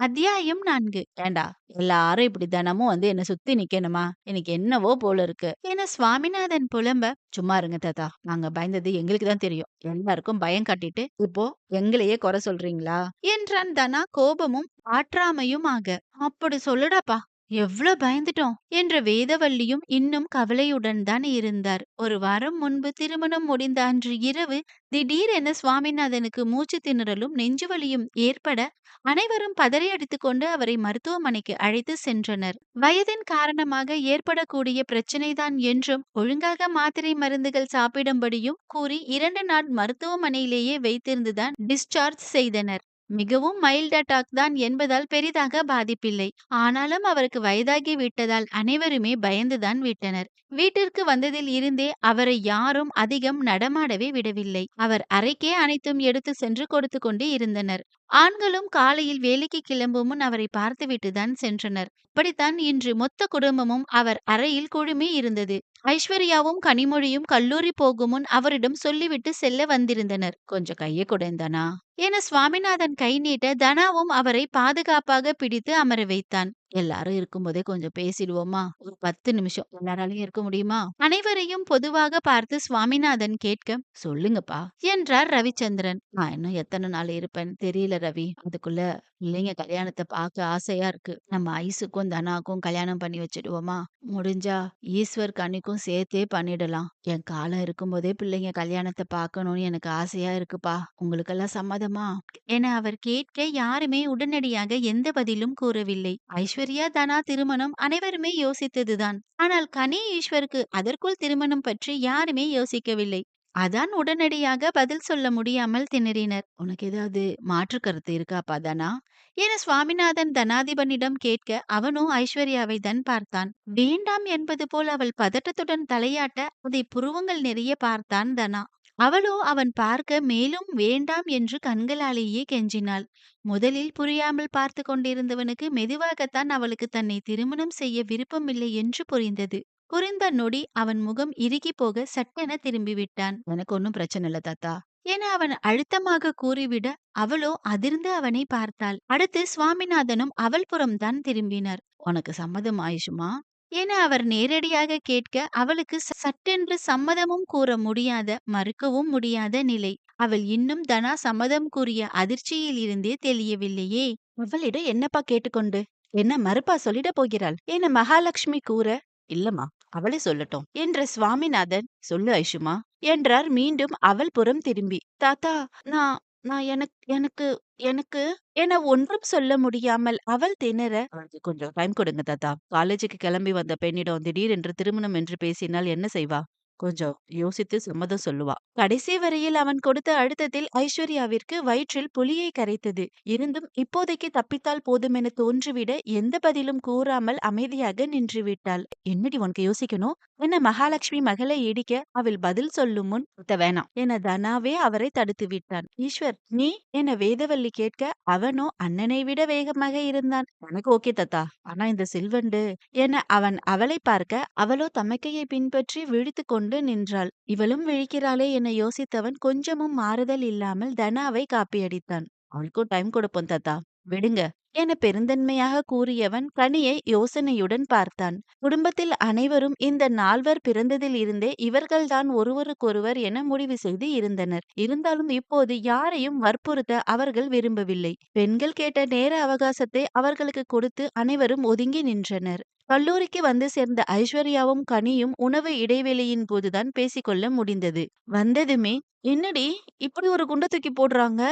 அத்தியாயம் 4. ஏண்டா எல்லாரும் இப்படி தினமும் என்ன சுத்தி நிக்கணுமா? எனக்கு என்னவோ போல இருக்கு என சுவாமிநாதன் புலம்ப, சும்மா இருங்க தாத்தா, நாங்க பயந்தது எங்களுக்கு தான் தெரியும். எல்லாருக்கும் பயம் காட்டிட்டு இப்போ எங்களையே குறை சொல்றீங்களா என்றான் தனா கோபமும் ஆற்றாமையுமாக. அப்படி சொல்லுடாப்பா, எவ்ளோ பயந்துட்டோம் என்ற வேதவல்லியும் இன்னும் கவலையுடன் தான் இருந்தார். ஒரு வாரம் முன்பு திருமணம் முடிந்த அன்று இரவு திடீரென சுவாமிநாதனுக்கு மூச்சு திணறலும் நெஞ்சுவலியும் ஏற்பட அனைவரும் பதறி அடித்துக்கொண்டு அவரை மருத்துவமனைக்கு அழைத்து சென்றனர். வயதின் காரணமாக ஏற்படக்கூடிய பிரச்சனைதான் என்றும், ஒழுங்காக மாத்திரை மருந்துகள் சாப்பிடும்படியும் கூறி 2 நாள் மருத்துவமனையிலேயே வைத்திருந்துதான் டிஸ்சார்ஜ் செய்தனர். மிகவும் மைல்ட் அட்டாக் தான் என்பதால் பெரிதாக பாதிப்பில்லை. ஆனாலும் அவருக்கு வயதாகி விட்டதால் அனைவருமே பயந்துதான் விட்டனர். வீட்டிற்கு வந்ததில் இருந்தே அவரை யாரும் அதிகம் நடமாடவே விடவில்லை. அவர் அறைக்கே அனைத்தும் எடுத்து சென்று கொடுத்து கொண்டு இருந்தனர். ஆண்களும் காலையில் வேலைக்கு கிளம்பும் முன் அவரை பார்த்துவிட்டுதான் சென்றனர். அப்படித்தான் இன்று மொத்த குடும்பமும் அவர் அறையில் குழுமி இருந்தது. ஐஸ்வர்யாவும் கனிமொழியும் கல்லூரி போகும் முன் அவரிடம் சொல்லிவிட்டு செல்ல வந்திருந்தனர். கொஞ்சம் கையை குடைந்தானா என சுவாமிநாதன் கை நீட்ட தனாவும் அவரை பாதுகாப்பாக பிடித்து அமர வைத்தான். எல்லாரும் இருக்கும்போதே கொஞ்சம் பேசிடுவோமா? ஒரு 10 நிமிஷம் எல்லாராலையும் இருக்க முடியுமா? அனைவரையும் பொதுவாக பார்த்து சுவாமிநாதன் கேட்க, சொல்லுங்கப்பா என்றார் ரவிச்சந்திரன். நான் இன்னும் எத்தனை நாள் இருப்பேன்னு தெரியல ரவி. அதுக்குள்ள பிள்ளைங்க கல்யாணத்தை பார்க்க ஆசையா இருக்கு. நம்ம ஐஸுக்கும் தனாக்கும் கல்யாணம் பண்ணி வச்சிடுவோமா? முடிஞ்சா ஈஸ்வர் கனிக்கும் சேர்த்தே பண்ணிடலாம். என் காலம் இருக்கும்போதே பிள்ளைங்க கல்யாணத்தை பார்க்கணும்னு எனக்கு ஆசையா இருக்குப்பா. உங்களுக்கெல்லாம் சம்மதமா என அவர் கேட்க யாருமே உடனடியாக எந்த பதிலும் கூறவில்லை. ஐஸ்வர்யா தனா திருமணம் அனைவருமே யோசித்ததுதான். ஆனால் கனி ஈஸ்வருக்கு அதற்குள் திருமணம் பற்றி யாருமே யோசிக்கவில்லை. அதான் உடனடியாக பதில் சொல்ல முடியாமல் திணறினர். உனக்கு ஏதாவது மாற்று கருத்து இருக்காப்பா தனா என சுவாமிநாதன் தனாதிபனிடம் கேட்க அவனோ ஐஸ்வர்யாவை தான் பார்த்தான். வேண்டாம் என்பது போல் அவள் பதட்டத்துடன் தலையாட்ட அதை புருவங்கள் நிறைய பார்த்தான் தனா. அவளோ அவன் பார்க்க மேலும் வேண்டாம் என்று கண்களாலேயே கெஞ்சினாள். முதலில் புரியாமல் பார்த்து கொண்டிருந்தவனுக்கு மெதுவாகத்தான் அவளுக்கு தன்னை திருமணம் செய்ய விருப்பமில்லை என்று புரிந்தது. புரிந்த நொடி அவன் முகம் இறுகி போக சட்டென திரும்பிவிட்டான். எனக்கு ஒன்னும் பிரச்சனை இல்ல தாத்தா என அவன் அழுத்தமாக கூறிவிட அவளோ அதிர்ந்து அவனை பார்த்தாள். அடுத்து சுவாமிநாதனும் அவள் புறம்தான் திரும்பினார். உனக்கு சம்மதம் ஆயிஷுமா என அவர் நேரடியாக கேட்க அவளுக்கு சட்டென்று சம்மதமும் கூற முடியாத மறுக்கவும் முடியாத நிலை. அவள் இன்னும் தனா சம்மதம் கூறிய அதிர்ச்சியில் இருந்தே தெளியவில்லையே. அவளிடம் என்னப்பா கேட்டுக்கொண்டு என்ன மறுப்பா சொல்லிட போகிறாள் என மகாலட்சுமி கூற, இல்லம்மா அவளே சொல்லட்டும் என்ற சுவாமிநாதன், சொல்லு ஐஷுமா என்றார் மீண்டும் அவள் புறம் திரும்பி. தாத்தா, நான் நான் எனக்கு எனக்கு எனக்கு என ஒன்றும் சொல்ல முடியாமல் அவள் திணற, அவளுக்கு கொஞ்சம் டைம் கொடுங்க தாத்தா. காலேஜுக்கு கிளம்பி வந்த பெண்ணிடம் திடீரென்று திருமணம் என்று பேசினால் என்ன செய்வா? கொஞ்சம் யோசித்து சம்மதம் சொல்லுவா. கடைசி வரையில் அவன் கொடுத்த அழுத்தத்தில் ஐஸ்வர்யாவிற்கு வயிற்றில் புலியை கரைத்தது. இருந்தும் இப்போதைக்கு தப்பித்தால் போதுமென தோன்றிவிட எந்த பதிலும் கூறாமல் அமைதியாக நின்று விட்டாள். என்னடி உனக்கு யோசிக்கணும் என மகாலட்சுமி மகளை இடிக்க அவள் பதில் சொல்லும் முன், வேணாம் என தனாவே அவரை தடுத்து விட்டான். ஈஸ்வர், நீ என வேதவல்லி கேட்க அவனோ அண்ணனை விட வேகமாக இருந்தான். எனக்கு ஓகே தத்தா, ஆனா இந்த சில்வண்டு என அவன் அவளை பார்க்க அவளோ தமக்கையை பின்பற்றி விழித்துக் கொண்டு நின்றாள். இவளும் விழிக்கிறாளே என யோசித்தவன் கொஞ்சமும் மாறுதல் இல்லாமல் தனாவை காப்பியடித்தான். அவளுக்கும் டைம் கொடுப்போம் தாத்தா, விடுங்க என பெருந்தன்மையாக கூறியவன் கனியை யோசனையுடன் பார்த்தான். குடும்பத்தில் அனைவரும் இந்த நால்வர் பிறந்ததில் இருந்தே இவர்கள்தான் ஒருவருக்கொருவர் என முடிவு செய்து இருந்தனர். இருந்தாலும் இப்போது யாரையும் வற்புறுத்த அவர்கள் விரும்பவில்லை. பெண்கள் கேட்ட நேர அவகாசத்தை அவர்களுக்கு கொடுத்து அனைவரும் ஒதுங்கி நின்றனர். கல்லூரிக்கு வந்து சேர்ந்த ஐஸ்வர்யாவும் கனியும் உணவு இடைவேளையின் போதுதான் பேசிக்கொள்ள முடிந்தது. வந்ததுமே, என்னடி இப்படி ஒரு குண்டை தூக்கி போடுறாங்க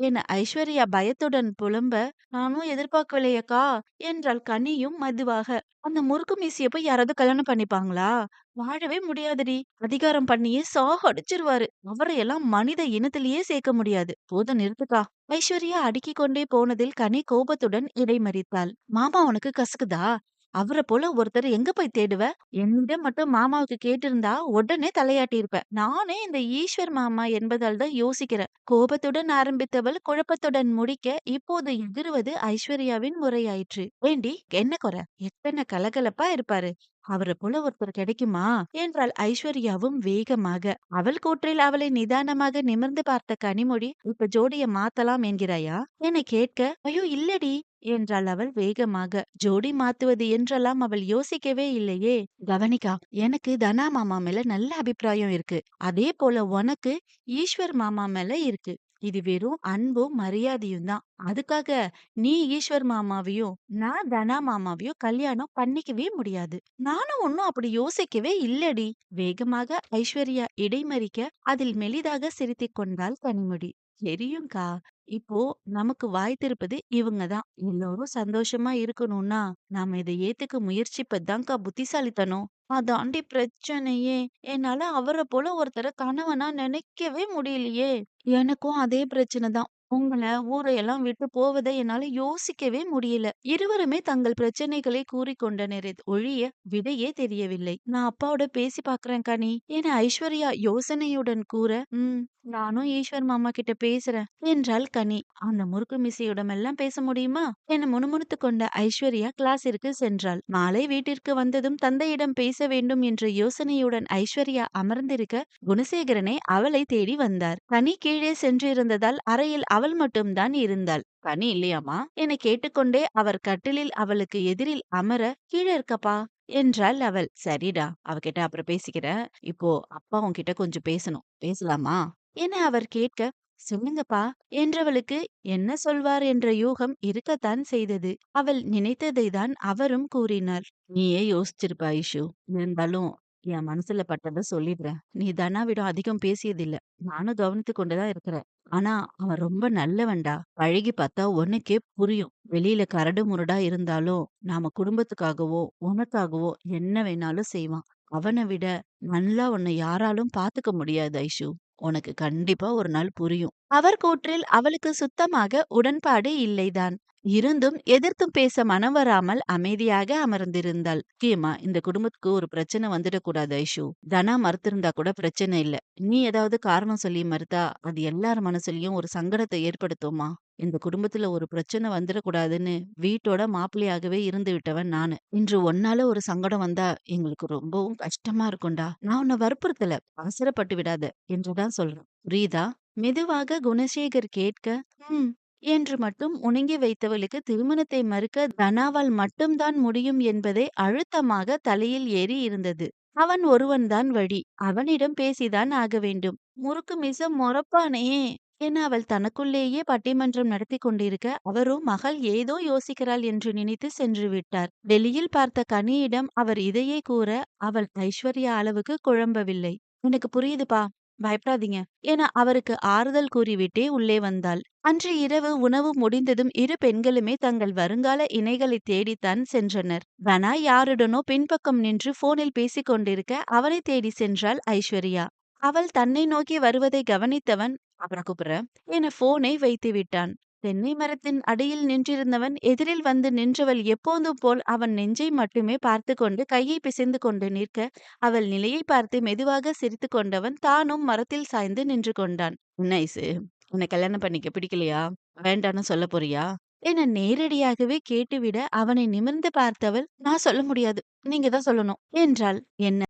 என ஐஸ்வர்யா பயத்துடன் புலம்ப, நானும் எதிர்பார்க்கலையக்கா என்றாள் கனியும் மெதுவாக. அந்த முறுக்கு மீசிய போய் யாராவது கல்யாணம் பண்ணிப்பாங்களா? வாழவே முடியாதுடி. அதிகாரம் பண்ணியே சாகடிச்சிருவாரு. அவரையெல்லாம் மனித இனத்திலேயே சேர்க்க முடியாது. போதும் நிறுத்துக்கா. ஐஸ்வர்யா அடுக்கிக் கொண்டே போனதில் கனி கோபத்துடன் இடைமறித்தாள். மாமா உனக்கு கசக்குதா? அவரை போல ஒருத்தர் எங்க போய் தேடுவ? என்னிடம் மட்டும் மாமாவுக்கு கேட்டிருந்தா உடனே தலையாட்டியிருப்ப. நானே இந்த ஈஸ்வர் மாமா என்பதால் தான் யோசிக்கிறேன். கோபத்துடன் ஆரம்பித்தவள் குழப்பத்துடன் முடிக்க இப்போது எதிர்வது ஐஸ்வர்யாவின் முறையாயிற்று. ஏண்டி என்ன குறை? எத்தனை கலகலப்பா இருப்பாரு. அவரை போல ஒருத்தர் கிடைக்குமா என்றாள் ஐஸ்வர்யாவும் வேகமாக. அவள் கூற்றில் அவளை நிதானமாக நிமிர்ந்து பார்த்த கனிமொழி, இப்ப ஜோடிய மாத்தலாம் என்கிறாயா என கேட்க, ஐயோ இல்லடி, என்றாள் அவள் வேகமாக. ஜோடி மாத்துவது என்றெல்லாம் அவள் யோசிக்கவே இல்லையே. கவனிக்கா, எனக்கு தனா மாமா மேல நல்ல அபிப்பிராயம் இருக்கு. அதே போல உனக்கு ஈஸ்வர் மாமா மேல இருக்கு. இது வெறும் அன்பும் மரியாதையும் தான். அதுக்காக நீ ஈஸ்வர் மாமாவையும் நான் தனா மாமாவையும் கல்யாணம் பண்ணிக்கவே முடியாது. நானும் ஒன்னும் அப்படி யோசிக்கவே இல்லடி. வேகமாக ஐஸ்வர்யா இடைமறிக்க அதில் மெலிதாக சிரித்துக் கொண்டாள் கனிமொழி. தெரியும்க்கா. இப்போ நமக்கு வாய் திறப்பது இவங்க தான். எல்லோரும் சந்தோஷமா இருக்கணும்னா நாம இதை ஏத்துக்க முயற்சிப்பதுதான்க்கா புத்திசாலித்தனம். அதாண்டி பிரச்சனையே. என்னால அவரை போல ஒருத்தர கணவனா நினைக்கவே முடியலையே. எனக்கும் அதே பிரச்சனை தான். உங்கள ஊரையெல்லாம் விட்டு போவதை என்னால யோசிக்கவே முடியல. இருவருமே தங்கள் பிரச்சனைகளை கூறிக்கொண்டனரே ஒழிய விடையே தெரியவில்லை. நான் அப்பாவோட பேசி பார்க்கறேன் கனி என ஐஸ்வர்யா யோசனையுடன் கூற, நானும் ஈஸ்வர் மாமா கிட்ட பேசுறேன் என்றாள் கனி. அந்த முறுக்கு மிஸ்ஸியிடமெல்லாம் பேச முடியுமா என முணுமுணுத்துக் கொண்ட ஐஸ்வர்யா கிளாஸிற்கு சென்றாள். மாலை வீட்டிற்கு வந்ததும் தந்தையிடம் பேச வேண்டும் என்ற யோசனையுடன் ஐஸ்வர்யா அமர்ந்திருக்க குணசேகரனே அவளை தேடி வந்தார். கனி கீழே சென்றிருந்ததால் அறையில் அவள் மட்டும்தான் இருந்தாள். கனி இல்லையாமா என கேட்டுக்கொண்டே அவர் கட்டிலில் அவளுக்கு எதிரில் அமர, கீழே இருக்கப்பா என்றாள் அவள். சரிடா, அவகிட்ட அப்புறம் பேசிக்கிறேன். இப்போ அப்பா உன்கிட்ட கொஞ்சம் பேசணும். பேசலாமா என அவர் கேட்க, சொல்லுங்கப்பா என்றவளுக்கு என்ன சொல்வார் என்ற யூகம் இருக்கத்தான் செய்தது. அவள் நினைத்ததை தான் அவரும் கூறினார். நீயே யோசிச்சிருப்ப ஐஷு. இருந்தாலும் என் மனசுல பட்டதை சொல்லிடுறேன். நீ தனாவிடம் அதிகம் பேசியதில்ல. நானும் கவனித்து கொண்டுதான் இருக்கிறேன். ஆனா அவன் ரொம்ப நல்லவன்டா. பழகி பார்த்தா உனக்கே புரியும். வெளியில கரடு முரடா இருந்தாலும் நாம குடும்பத்துக்காகவோ உனக்காகவோ என்ன வேணாலும் செய்வான். அவனை விட நல்லா உன்னை யாராலும் பாத்துக்க முடியாது ஐஷு. உனக்கு கண்டிப்பா ஒரு நாள் புரியும். அவர் கூற்றில் அவளுக்கு சுத்தமாக உடன்பாடு இல்லைதான். இருந்தும் எதிர்த்தும் பேச மனம் வராமல் அமைதியாக அமர்ந்திருந்தாள். முக்கியமா இந்த குடும்பத்துக்கு ஒரு பிரச்சனை வந்துடக்கூடாது ஐஷு. தனா மறுத்திருந்தா கூட பிரச்சனை இல்ல. நீ ஏதாவது காரணம் சொல்லி மறுத்தா அது எல்லார் மனசுலயும் ஒரு சங்கடத்தை ஏற்படுத்துமா. இந்த குடும்பத்துல ஒரு பிரச்சனை வந்துடக்கூடாதுன்னு வீட்டோட மாப்பிள்ளையாகவே இருந்து விட்டவன் நானு. இன்று ஒன்னால ஒரு சங்கடம் வந்தா எங்களுக்கு ரொம்பவும் கஷ்டமா இருக்கும்டா. நான் உன்னை வற்புறுத்தல. அவசரப்பட்டு விடாத என்றுதான் சொல்றேன். புரியுதா? மெதுவாக குணசேகர் கேட்க, ம் என்று மட்டும் உணங்கி வைத்தவளுக்கு திருமணத்தை மறுக்க தனாவால் மட்டும்தான் முடியும் என்பதை அழுத்தமாக தலையில் ஏறி இருந்தது. அவன் ஒருவன்தான் வழி. அவனிடம் பேசிதான் ஆக வேண்டும். முறுக்கு மிச மொறப்பானே என அவள் தனக்குள்ளேயே பட்டிமன்றம் நடத்தி கொண்டிருக்க அவரோ மகள் ஏதோ யோசிக்கிறாள் என்று நினைத்து சென்று விட்டார். வெளியில் பார்த்த கனியிடம் அவர் இதையே கூற அவள் ஐஸ்வர்யா அளவுக்கு குழம்பவில்லை. எனக்கு புரியுதுப்பா, பயப்படாதீங்க என அவருக்கு ஆறுதல் கூறிவிட்டே உள்ளே வந்தாள். அன்று இரவு உணவு முடிந்ததும் இரு பெண்களுமே தங்கள் வருங்கால இணைகளை தேடித்தான் சென்றனர். தனா யாருடனோ பின்பக்கம் நின்று போனில் பேசிக் கொண்டிருக்க அவனை தேடி சென்றாள் ஐஸ்வர்யா. அவள் தன்னை நோக்கி வருவதை கவனித்தவன், அப்புறம் கூப்பிடுறேன் என போனை வைத்து விட்டான். தென்னை மரத்தின் அடியில் நின்றிருந்தவன் எதிரில் வந்து நின்றவள் எப்போதும் போல் அவன் நெஞ்சை மட்டுமே பார்த்து கொண்டு கையை பிசைந்து கொண்டு நிற்க, அவள் நிலையை பார்த்து மெதுவாக சிரித்து கொண்டவன் தானும் மரத்தில் சாய்ந்து நின்று கொண்டான். என்ன ஐசு, உன்னை கல்யாணம் பண்ணிக்க பிடிக்கலையா? வேண்டான்னு சொல்ல போறியா என நேரடியாகவே கேட்டுவிட அவனை நிமிர்ந்து பார்த்தவள், நான் சொல்ல முடியாது, நீங்க தான் சொல்லணும் என்றாள். என்ன